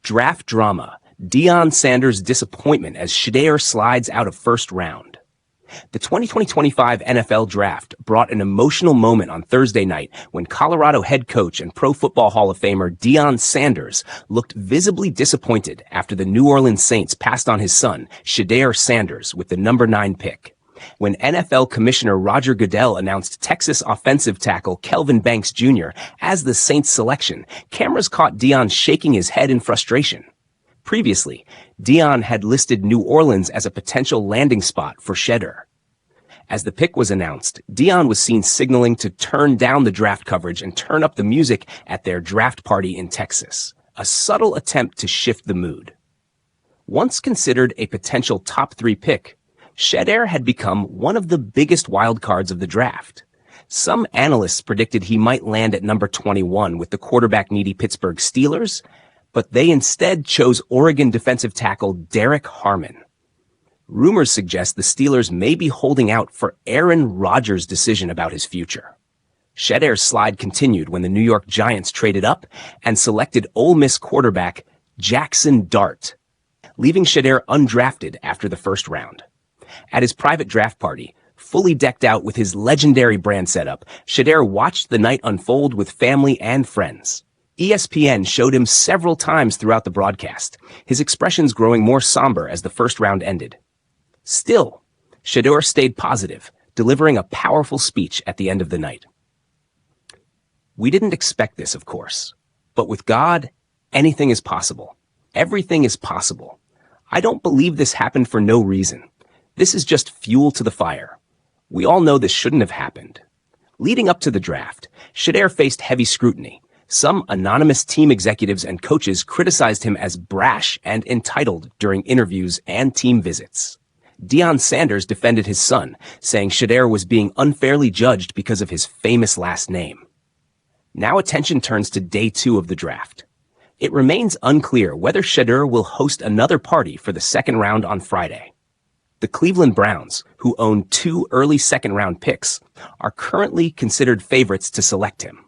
Draft drama. Deion Sanders' disappointment as Shedeur slides out of first round. The 2020-25 NFL Draft brought an emotional moment on Thursday night when Colorado head coach and Pro Football Hall of Famer Deion Sanders looked visibly disappointed after the New Orleans Saints passed on his son, Shedeur Sanders, with the number 9 pick. When NFL Commissioner Roger Goodell announced Texas offensive tackle Kelvin Banks Jr. as the Saints selection, cameras caught Deion shaking his head in frustration. Previously, Deion had listed New Orleans as a potential landing spot for Shedeur. As the pick was announced, Deion was seen signaling to turn down the draft coverage and turn up the music at their draft party in Texas, a subtle attempt to shift the mood. Once considered a potential top 3 pick, Shedeur had become one of the biggest wildcards of the draft. Some analysts predicted he might land at number 21 with the quarterback-needy Pittsburgh Steelers, but they instead chose Oregon defensive tackle Derek Harmon. Rumors suggest the Steelers may be holding out for Aaron Rodgers' decision about his future. Shedeur's slide continued when the New York Giants traded up and selected Ole Miss quarterback Jackson Dart, leaving Shedeur undrafted after the first round. At his private draft party, fully decked out with his legendary brand setup, Shedeur watched the night unfold with family and friends. ESPN showed him several times throughout the broadcast, his expressions growing more somber as the first round ended. Still, Shedeur stayed positive, delivering a powerful speech at the end of the night. "We didn't expect this, of course, but with God, anything is possible. Everything is possible. I don't believe this happened for no reason. This is just fuel to the fire. We all know this shouldn't have happened." Leading up to the draft, Shedeur faced heavy scrutiny. Some anonymous team executives and coaches criticized him as brash and entitled during interviews and team visits. Deion Sanders defended his son, saying Shedeur was being unfairly judged because of his famous last name. Now attention turns to day 2 of the draft. It remains unclear whether Shedeur will host another party for the second round on Friday. The Cleveland Browns, who own 2 early second-round picks, are currently considered favorites to select him.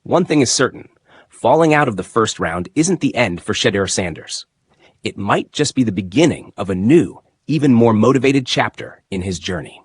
One thing is certain, falling out of the first round isn't the end for Shedeur Sanders. It might just be the beginning of a new, even more motivated chapter in his journey.